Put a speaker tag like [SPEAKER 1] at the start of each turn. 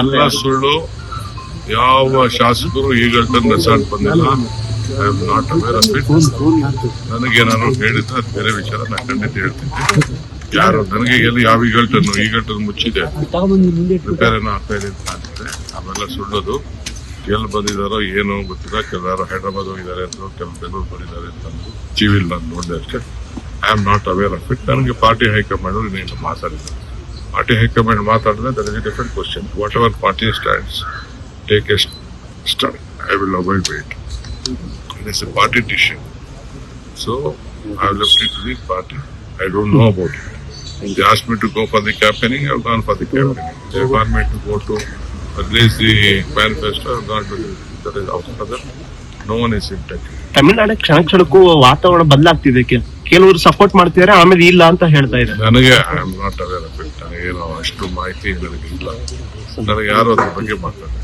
[SPEAKER 1] ಎಲ್ಲ ಸುಳ್ಳು. ಯಾವ ಶಾಸಕರು ಈಗಲ್ಟನ್ ರೆಸಾರ್ಟ್ ಬಂದಿಲ್ಲ. I am not aware of it. ನನಗೇನಾದ್ರು ಹೇಳಿದ್ರೆ ಅದು ಬೇರೆ ವಿಚಾರ, ನಾನು ಖಂಡಿತ ಹೇಳ್ತೀನಿ. ಯಾರು ನನಗೆ ಎಲ್ಲಿ ಯಾವ ಈಗಲ್ಟನ್ ಮುಚ್ಚಿದೆ, ರಿಪೇರ್ ಏನೋ ಆಗ್ತಾ ಇದೆ ಅಂತ ಅಂತಿದೆ. ಆಮೇಲೆ ಸುಳ್ಳೋದು. ಎಲ್ಲಿ ಬಂದಿದ್ದಾರೋ ಏನೋ ಗೊತ್ತಿಲ್ಲ. ಕೆಲವರು ಹೈದರಾಬಾದ್ ಹೋಗಿದ್ದಾರೆ ಅಂತ, ಕೆಲವು ಬೆಂಗಳೂರು ಬಂದಿದ್ದಾರೆ ಅಂತಂದ್ರು. ಟಿವಿಲಿ ನಾನು ನೋಡಿದೆ ಅಷ್ಟೇ. I am not aware of it. ನನಗೆ ಪಾರ್ಟಿ ಹೈಕಮಾಂಡ್ ಇನ್ನೇನು ಮಾತಾಡಿದ್ದಾರೆ. ಪಾರ್ಟಿ ಹೈಕಮಾಂಡ್ ಮಾತಾಡಿದ್ರೆ that is A different question. What ever party stands, take A stand. I will avoid it. It is a party decision. So I have left it to the party. I don't know about it. They asked me to go for the campaigning. I have gone for the campaigning. They want me to go to release the manifesto. I have gone to that is after that. No one is in touch.
[SPEAKER 2] Tamil Nadu ಕ್ಷಣ ಕ್ಷಣಕ್ಕೂ ವಾತಾವರಣ ಬದಲಾಗ್ತಿದೆ. ಕೆಲವರು support ಮಾಡ್ತಿದ್ದಾರೆ, ಆಮೇಲೆ ಇಲ್ಲ ಅಂತ ಹೇಳ್ತಾ ಇದ್ದಾರೆ.
[SPEAKER 1] ನನಗೆ I am not aware of it. ನನಗೇನೋ ಅಷ್ಟು ಮಾಹಿತಿ ನನಗೆ ಇಲ್ಲ. ನನಗೆ ಯಾರು ಅದ್ರ ಬಗ್ಗೆ ಮಾತಾಡ್ತಾರೆ.